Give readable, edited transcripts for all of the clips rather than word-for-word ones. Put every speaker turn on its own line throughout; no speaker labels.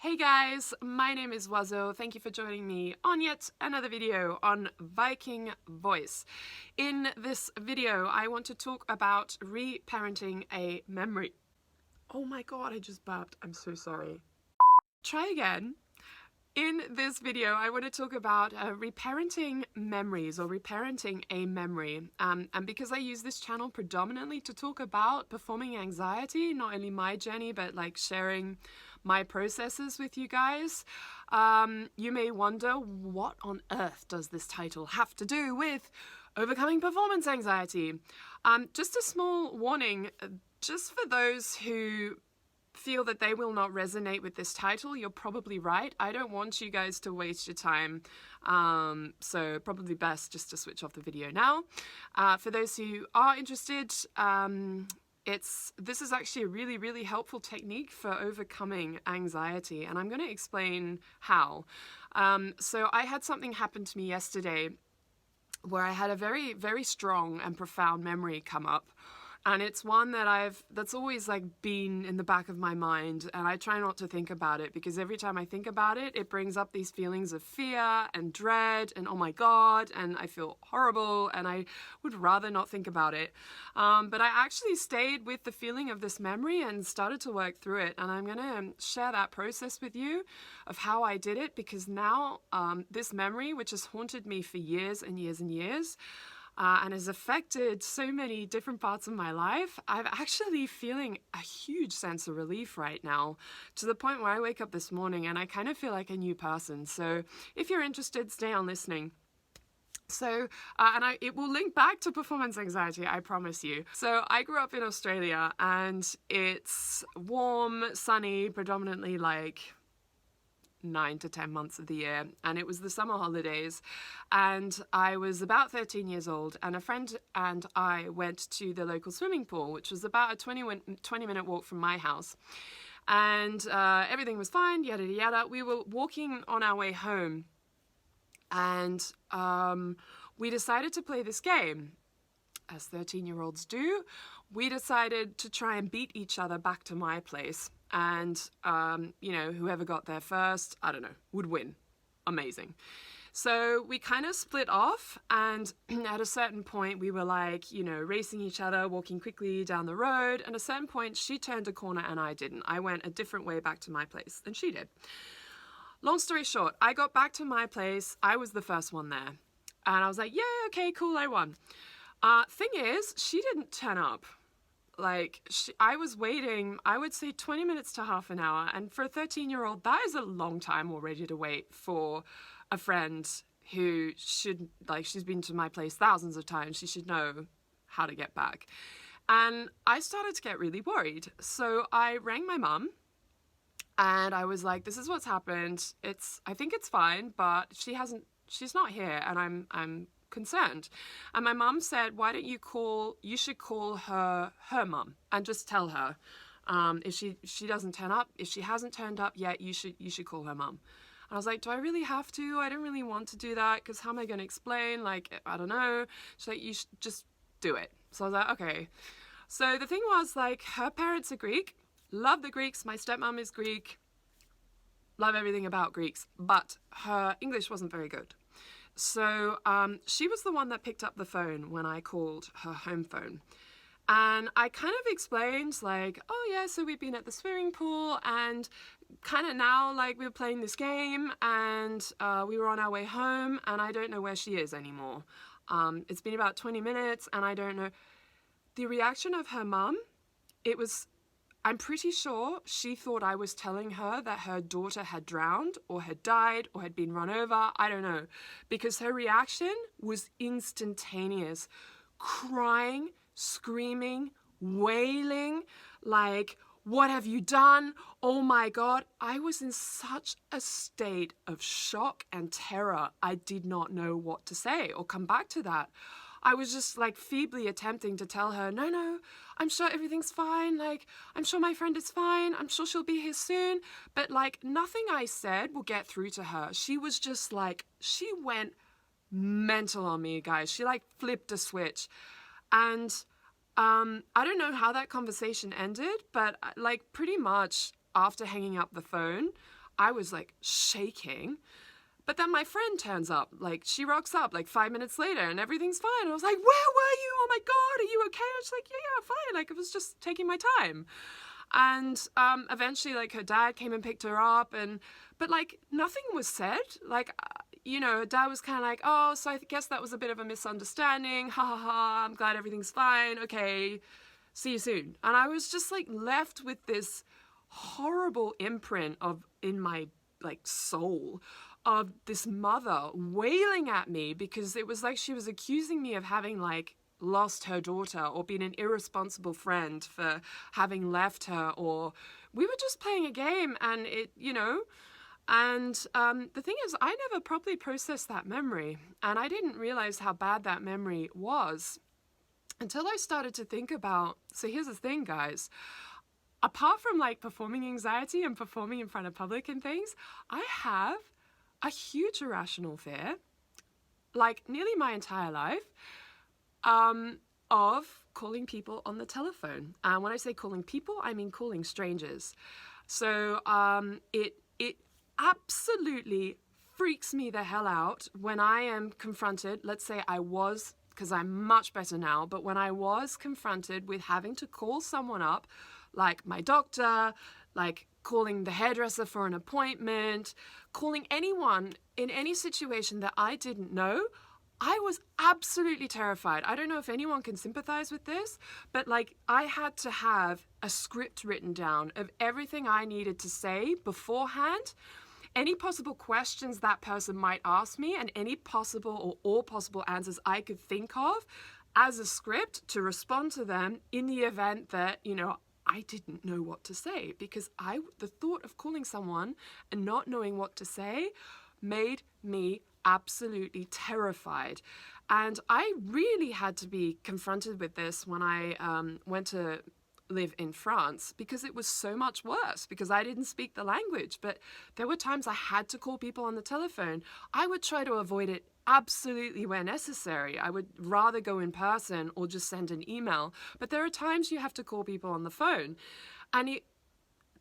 Hey guys, my name is Wazo. Thank you for joining me on yet another video on Viking voice. In this video, I want to talk about reparenting a memory. Oh my god, I just burped. I'm so sorry. Try again. In this video, I want to talk about reparenting memories or reparenting a memory. And because I use this channel predominantly to talk about performing anxiety, not only my journey, but like sharing my processes with you guys, you may wonder, what on earth does this title have to do with overcoming performance anxiety? Just a small warning, just for those who feel that they will not resonate with this title, you're probably right. I don't want you guys to waste your time, so probably best just to switch off the video now. For those who are interested, this is actually a really helpful technique for overcoming anxiety, and I'm going to explain how. So I had something happen to me yesterday where I had a very strong and profound memory come up. And it's one that's always like been in the back of my mind, and I try not to think about it because every time I think about it, it brings up these feelings of fear and dread and oh my god, and I feel horrible, and I would rather not think about it. But I actually stayed with the feeling of this memory and started to work through it, and I'm gonna share that process with you of how I did it, because now this memory, which has haunted me for years and years and years, and has affected so many different parts of my life, I'm actually feeling a huge sense of relief right now, to the point where I wake up this morning and I kind of feel like a new person. So if you're interested, stay on listening. So, it will link back to performance anxiety, I promise you. So I grew up in Australia, and it's warm, sunny, predominantly like 9 to 10 months of the year, and it was the summer holidays, and I was about 13 years old, and a friend and I went to the local swimming pool, which was about a 20-minute walk from my house, and everything was fine, yada yada. We were walking on our way home, and we decided to play this game, as 13-year-olds do. We decided to try and beat each other back to my place. And, you know, whoever got there first, I don't know, would win. Amazing. So we kind of split off, and at a certain point we were like, you know, racing each other, walking quickly down the road. And at a certain point she turned a corner and I didn't. I went a different way back to my place than she did. Long story short, I got back to my place. I was the first one there. And I was like, yeah, okay, cool, I won. Thing is, she didn't turn up. Like, I was waiting, I would say 20 minutes to half an hour. And for a 13-year-old, that is a long time already to wait for a friend who should, like, she's been to my place thousands of times. She should know how to get back. And I started to get really worried. So I rang my mum, and I was like, this is what's happened. I think it's fine, but she's not here, and I'm concerned. And my mum said, why don't you should call her mum and just tell her, if she doesn't turn up, if she hasn't turned up yet, you should call her mum. And I was like, do I really have to? I don't really want to do that, because how am I going to explain? Like, I don't know. She's like, you should just do it. So I was like, okay. So the thing was, like, her parents are Greek, love the Greeks, my stepmom is Greek, love everything about Greeks, but her English wasn't very good. So she was the one that picked up the phone when I called her home phone. And I kind of explained, like, oh yeah, so we've been at the swimming pool, and kind of now, like, we were playing this game, and we were on our way home, and I don't know where she is anymore. It's been about 20 minutes, and I don't know. The reaction of her mum, I'm pretty sure she thought I was telling her that her daughter had drowned or had died or had been run over. I don't know. Because her reaction was instantaneous. Crying, screaming, wailing, like, what have you done? Oh my God. I was in such a state of shock and terror. I did not know what to say or come back to that. I was just like feebly attempting to tell her, no, I'm sure everything's fine. Like, I'm sure my friend is fine. I'm sure she'll be here soon. But like, nothing I said will get through to her. She was just like, she went mental on me, guys. She like flipped a switch. And I don't know how that conversation ended, but like pretty much after hanging up the phone, I was like shaking. But then my friend turns up, like she rocks up like 5 minutes later and everything's fine. And I was like, where were you? Oh my God, are you okay? And she's like, yeah, fine. Like, I was just taking my time. And eventually, like, her dad came and picked her up, but like nothing was said. Like, her dad was kind of like, oh, so I guess that was a bit of a misunderstanding. Ha ha ha. I'm glad everything's fine. Okay, see you soon. And I was just like left with this horrible imprint in my like soul of this mother wailing at me because it was like she was accusing me of having like lost her daughter or been an irresponsible friend for having left her, or we were just playing a game and the thing is, I never properly processed that memory, and I didn't realize how bad that memory was until I started to think about, so here's the thing, guys. Apart from like performing anxiety and performing in front of public and things, I have a huge irrational fear, like nearly my entire life, of calling people on the telephone. And when I say calling people, I mean calling strangers. So it absolutely freaks me the hell out when I am confronted, let's say I was, because I'm much better now, but when I was confronted with having to call someone up, like my doctor, like calling the hairdresser for an appointment, calling anyone in any situation that I didn't know, I was absolutely terrified. I don't know if anyone can sympathize with this, but like I had to have a script written down of everything I needed to say beforehand, any possible questions that person might ask me, and any possible or all possible answers I could think of as a script to respond to them in the event that, I didn't know what to say, because the thought of calling someone and not knowing what to say made me absolutely terrified. And I really had to be confronted with this when I went to live in France, because it was so much worse because I didn't speak the language. But there were times I had to call people on the telephone. I would try to avoid it absolutely where necessary. I would rather go in person or just send an email. But there are times you have to call people on the phone. And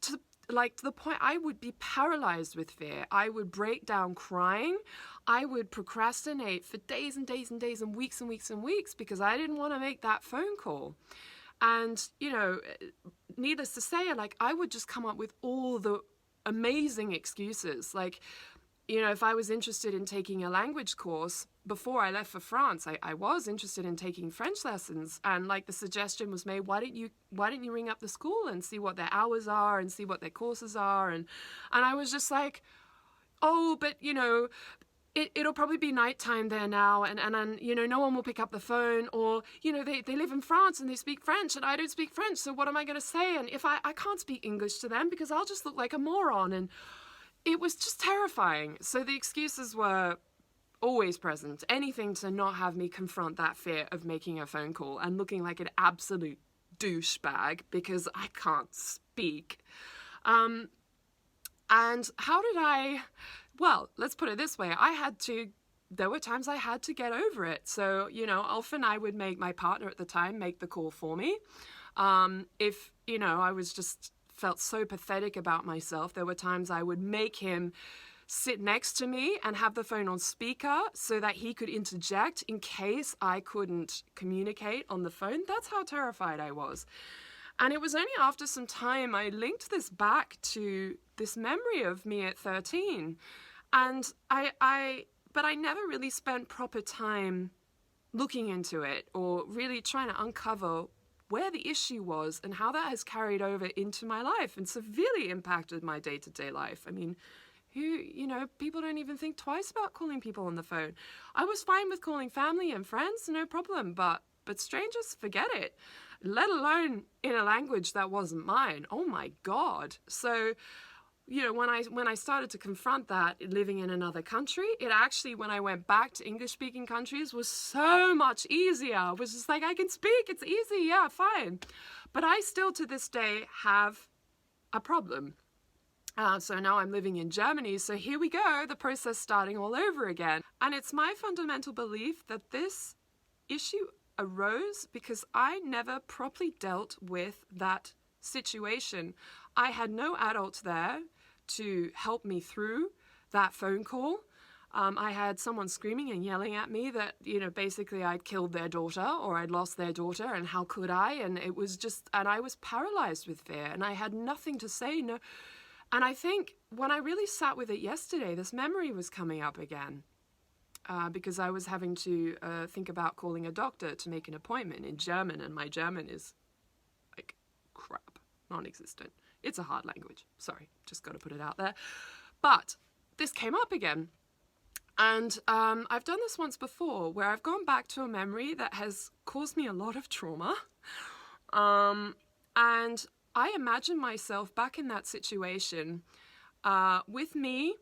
to the point I would be paralyzed with fear. I would break down crying. I would procrastinate for days and days and days and weeks and weeks and weeks because I didn't want to make that phone call. And, needless to say, like, I would just come up with all the amazing excuses. Like, if I was interested in taking a language course before I left for France, I was interested in taking French lessons. And like the suggestion was made, why don't you ring up the school and see what their hours are and see what their courses are? And I was just like, oh, but, it'll probably be nighttime there now, and no one will pick up the phone, or they live in France and they speak French and I don't speak French, so what am I going to say? And if I can't speak English to them because I'll just look like a moron. And it was just terrifying. So the excuses were always present, anything to not have me confront that fear of making a phone call and looking like an absolute douchebag because I can't speak. And how did well, let's put it this way. There were times I had to get over it. So, often I would make my partner at the time make the call for me. If, I was just felt so pathetic about myself, there were times I would make him sit next to me and have the phone on speaker so that he could interject in case I couldn't communicate on the phone. That's how terrified I was. And it was only after some time I linked this back to this memory of me at 13. And but I never really spent proper time looking into it or really trying to uncover where the issue was and how that has carried over into my life and severely impacted my day-to-day life. I mean, people don't even think twice about calling people on the phone. I was fine with calling family and friends, no problem, but strangers, forget it. Let alone in a language that wasn't mine. Oh my God. So, when I started to confront that living in another country, it actually, when I went back to English-speaking countries, was so much easier. It was just like, I can speak, it's easy, yeah, fine. But I still, to this day, have a problem. So now I'm living in Germany, so here we go, the process starting all over again. And it's my fundamental belief that this issue arose because I never properly dealt with that situation. I had no adult there to help me through that phone call. I had someone screaming and yelling at me that, basically I'd killed their daughter or I'd lost their daughter, and how could I? And it was just, and I was paralyzed with fear, and I had nothing to say. No. And I think when I really sat with it yesterday, this memory was coming up again. Because I was having to think about calling a doctor to make an appointment in German, and my German is like crap, non-existent. It's a hard language. Sorry, just got to put it out there. But this came up again. And I've done this once before where I've gone back to a memory that has caused me a lot of trauma. And I imagine myself back in that situation with me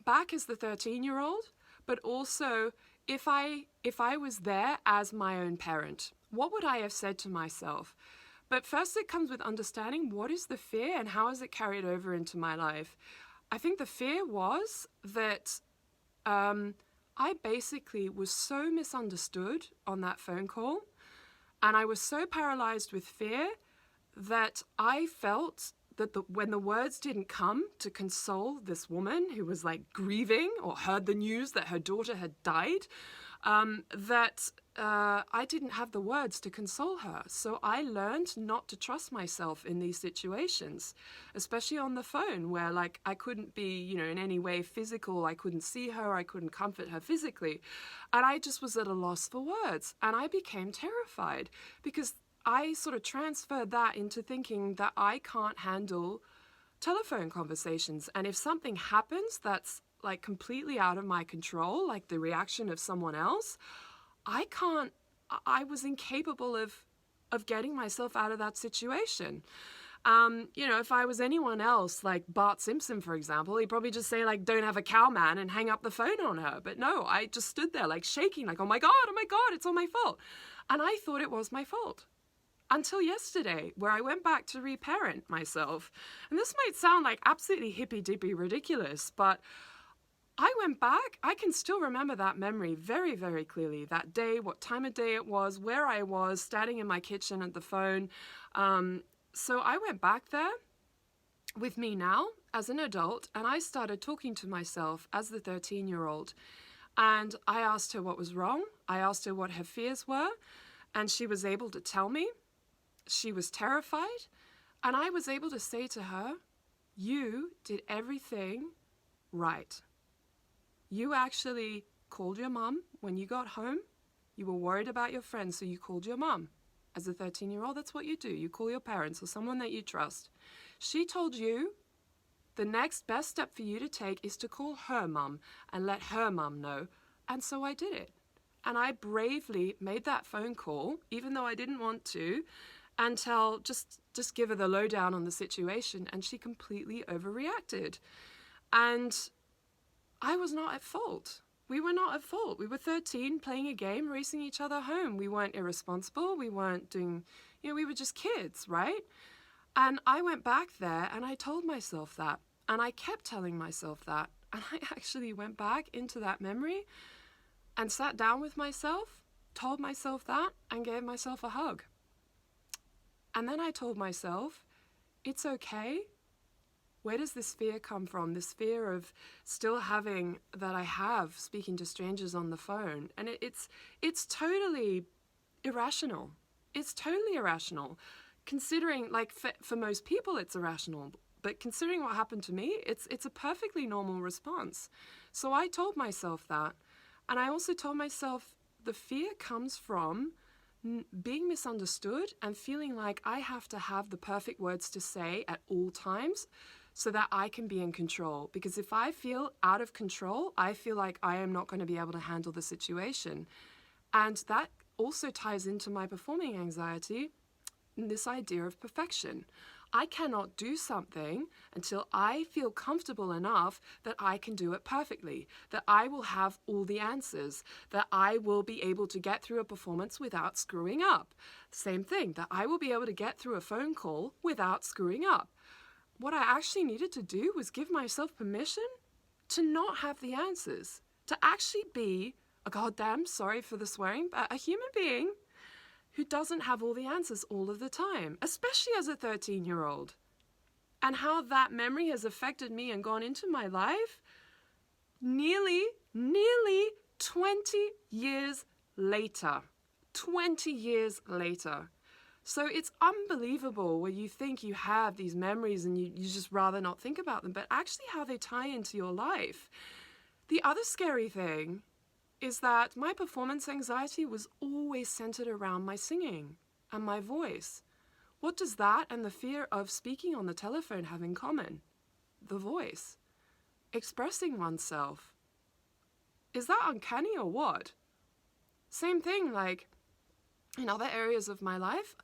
back as the 13-year-old, but also if I was there as my own parent, what would I have said to myself? But first it comes with understanding what is the fear and how is it carried over into my life. I think the fear was that I basically was so misunderstood on that phone call, and I was so paralyzed with fear that I felt that when the words didn't come to console this woman who was like grieving or heard the news that her daughter had died, that I didn't have the words to console her. So I learned not to trust myself in these situations, especially on the phone where like I couldn't be, in any way physical. I couldn't see her. I couldn't comfort her physically. And I just was at a loss for words. And I became terrified because I sort of transferred that into thinking that I can't handle telephone conversations. And if something happens that's like completely out of my control, like the reaction of someone else, I was incapable of getting myself out of that situation. If I was anyone else, like Bart Simpson, for example, he'd probably just say like, don't have a cow, man, and hang up the phone on her. But no, I just stood there like shaking, like, oh my God, it's all my fault. And I thought it was my fault. Until yesterday, where I went back to reparent myself. And this might sound like absolutely hippy-dippy ridiculous, but I went back. I can still remember that memory very, very clearly. That day, what time of day it was, where I was, standing in my kitchen at the phone. So I went back there with me now as an adult, and I started talking to myself as the 13-year-old. And I asked her what was wrong. I asked her what her fears were, and she was able to tell me. She was terrified, and I was able to say to her, you did everything right. You actually called your mum when you got home. You were worried about your friends, so you called your mum. As a 13-year-old, that's what you do. You call your parents or someone that you trust. She told you the next best step for you to take is to call her mum and let her mum know. And so I did it. And I bravely made that phone call, even though I didn't want to, and just give her the lowdown on the situation, and she completely overreacted. And I was not at fault. We were not at fault. We were 13, playing a game, racing each other home. We weren't irresponsible. We weren't doing, we were just kids, right? And I went back there and I told myself that. And I kept telling myself that. And I actually went back into that memory and sat down with myself, told myself that, and gave myself a hug. And then I told myself, it's okay. Where does this fear come from? This fear of still having that I have speaking to strangers on the phone. And it's totally irrational. It's totally irrational. Considering, like, for most people it's irrational. But considering what happened to me, it's a perfectly normal response. So I told myself that. And I also told myself the fear comes from being misunderstood and feeling like I have to have the perfect words to say at all times so that I can be in control. Because if I feel out of control, I feel like I am not going to be able to handle the situation. And that also ties into my performing anxiety, this idea of perfection. I cannot do something until I feel comfortable enough that I can do it perfectly, that I will have all the answers, that I will be able to get through a performance without screwing up. Same thing, that I will be able to get through a phone call without screwing up. What I actually needed to do was give myself permission to not have the answers, to actually be a goddamn, sorry for the swearing, but a human being who doesn't have all the answers all of the time, especially as a 13-year-old. and how that memory has affected me and gone into my life nearly 20 years later. 20 years later. So it's unbelievable when you think you have these memories and you just rather not think about them, but actually how they tie into your life. The other scary thing is that my performance anxiety was always centered around my singing and my voice. What does that and the fear of speaking on the telephone have in common? The voice. Expressing oneself. Is that uncanny or what? Same thing, like in other areas of my life,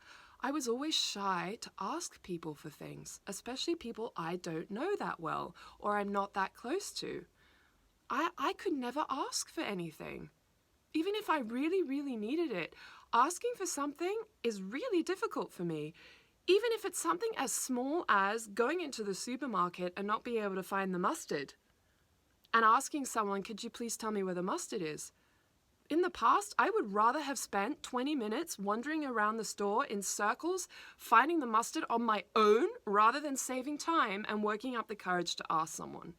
I was always shy to ask people for things, especially people I don't know that well or I'm not that close to. I could never ask for anything. Even if I really, really needed it, asking for something is really difficult for me. Even if it's something as small as going into the supermarket and not being able to find the mustard and asking someone, could you please tell me where the mustard is? In the past, I would rather have spent 20 minutes wandering around the store in circles, finding the mustard on my own, rather than saving time and working up the courage to ask someone.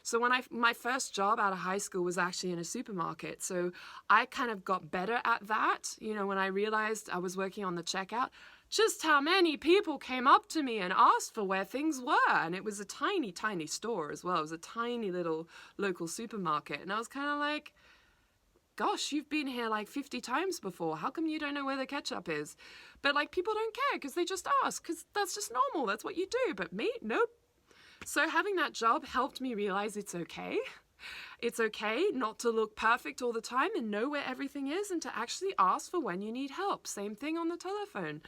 So my first job out of high school was actually in a supermarket. So I kind of got better at that. You know, when I realized I was working on the checkout, just how many people came up to me and asked for where things were. And it was a tiny, tiny store as well. It was a tiny little local supermarket. And I was kind of like, gosh, you've been here like 50 times before. How come you don't know where the ketchup is? But like people don't care because they just ask because that's just normal. That's what you do. But me, nope. So having that job helped me realize it's okay. It's okay not to look perfect all the time and know where everything is and to actually ask for when you need help. Same thing on the telephone.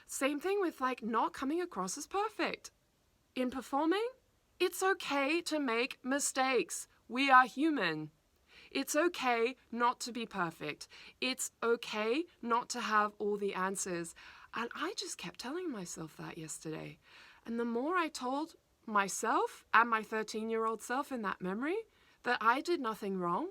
Same thing with like not coming across as perfect. In performing, it's okay to make mistakes. We are human. It's okay not to be perfect. It's okay not to have all the answers. And I just kept telling myself that yesterday. And the more I told myself and my 13-year-old self in that memory that I did nothing wrong,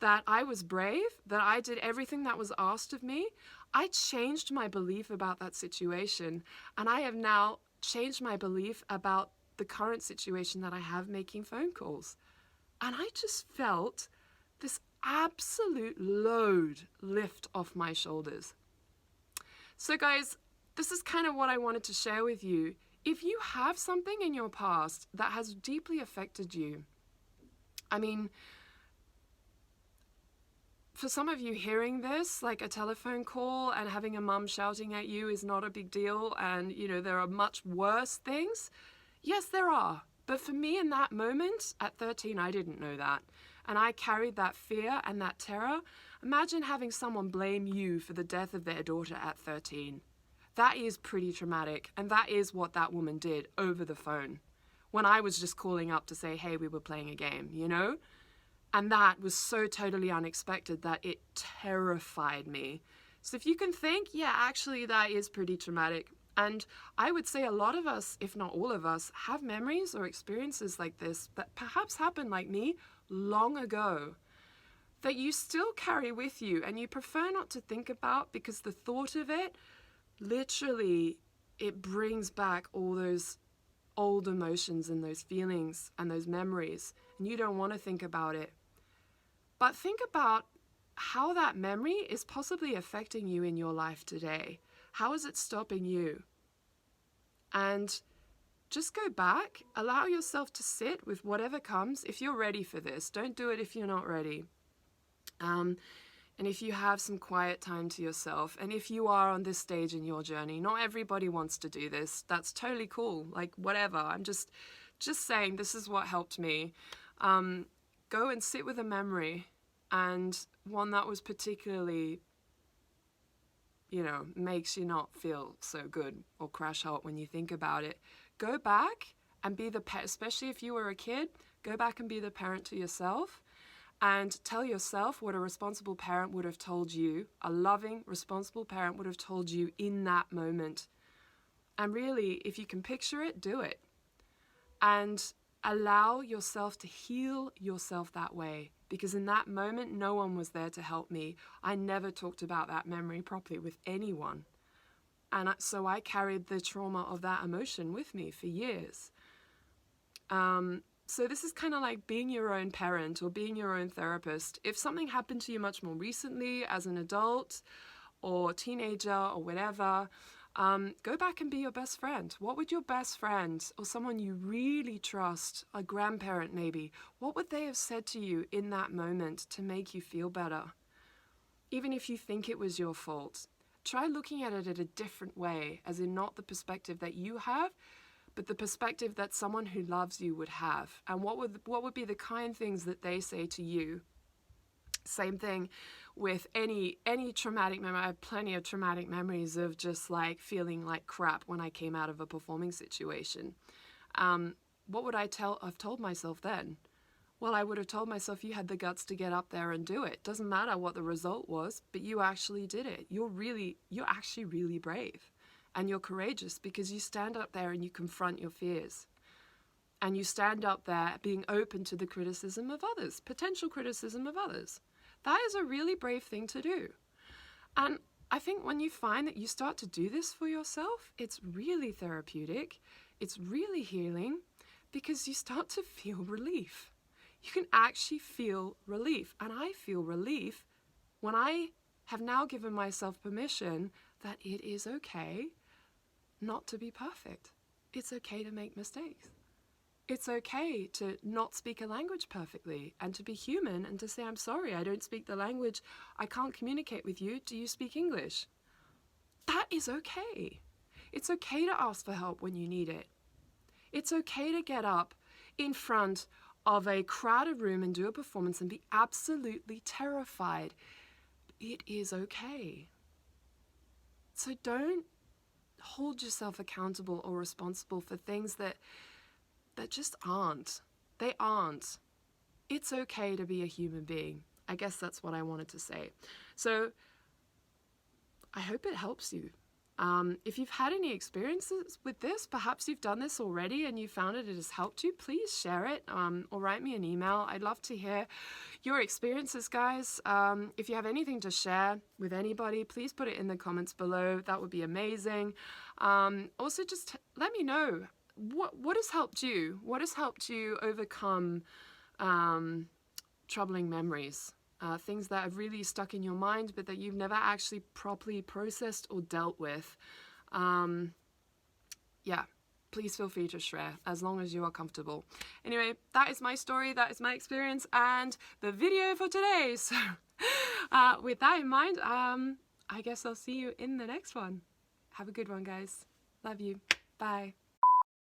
that I was brave, that I did everything that was asked of me, I changed my belief about that situation. And I have now changed my belief about the current situation that I have making phone calls. And I just felt this absolute load lift off my shoulders. So guys, this is kind of what I wanted to share with you. If you have something in your past that has deeply affected you, I mean, for some of you hearing this, like a telephone call and having a mum shouting at you is not a big deal, and you know, there are much worse things. Yes, there are. But for me in that moment, at 13, I didn't know that. And I carried that fear and that terror. Imagine having someone blame you for the death of their daughter at 13. That is pretty traumatic, and that is what that woman did over the phone when I was just calling up to say, hey, we were playing a game, you know? And that was so totally unexpected that it terrified me. So if you can think, yeah, actually that is pretty traumatic. And I would say a lot of us, if not all of us, have memories or experiences like this that perhaps happened like me long ago, that you still carry with you and you prefer not to think about because the thought of it, literally, it brings back all those old emotions and those feelings and those memories, and you don't want to think about it. But think about how that memory is possibly affecting you in your life today. How is it stopping you? And just go back, allow yourself to sit with whatever comes. If you're ready for this, don't do it if you're not ready. And if you have some quiet time to yourself, and if you are on this stage in your journey, not everybody wants to do this. That's totally cool. Like, whatever. I'm just saying this is what helped me. Go and sit with a memory, and one that was particularly, you know, makes you not feel so good or crash hot when you think about it. Go back and be the pet, especially if you were a kid, go back and be the parent to yourself. And tell yourself what a responsible parent would have told you, a loving, responsible parent would have told you in that moment. And really, if you can picture it, do it. And allow yourself to heal yourself that way. Because in that moment, no one was there to help me. I never talked about that memory properly with anyone. so I carried the trauma of that emotion with me for years. So this is kind of like being your own parent or being your own therapist. If something happened to you much more recently as an adult or teenager or whatever, go back and be your best friend. What would your best friend or someone you really trust, a grandparent maybe, what would they have said to you in that moment to make you feel better? Even if you think it was your fault, try looking at it in a different way, as in not the perspective that you have, but the perspective that someone who loves you would have. And what would be the kind things that they say to you? Same thing with any traumatic memory. I have plenty of traumatic memories of just like feeling like crap when I came out of a performing situation. What would I have told myself then? Well, I would have told myself, you had the guts to get up there and do it. Doesn't matter what the result was, but you actually did it. You're actually really brave. And you're courageous because you stand up there and you confront your fears. And you stand up there being open to the criticism of others, potential criticism of others. That is a really brave thing to do. And I think when you find that you start to do this for yourself, it's really therapeutic. It's really healing because you start to feel relief. You can actually feel relief. And I feel relief when I have now given myself permission that it is okay not to be perfect. It's okay to make mistakes. It's okay to not speak a language perfectly and to be human and to say, I'm sorry, I don't speak the language. I can't communicate with you. Do you speak English? That is okay. It's okay to ask for help when you need it. It's okay to get up in front of a crowded room and do a performance and be absolutely terrified. It is okay. So don't hold yourself accountable or responsible for things that just aren't. They aren't. It's okay to be a human being. I guess that's what I wanted to say. So I hope it helps you. If you've had any experiences with this, perhaps you've done this already and you found it has helped you, please share it or write me an email. I'd love to hear your experiences, guys. If you have anything to share with anybody, please put it in the comments below. That would be amazing. Also, just let me know what has helped you. What has helped you overcome troubling memories? Things that have really stuck in your mind, but that you've never actually properly processed or dealt with. Yeah, please feel free to share as long as you are comfortable. Anyway, that is my story. That is my experience and the video for today. So with that in mind, I guess I'll see you in the next one. Have a good one, guys. Love you. Bye.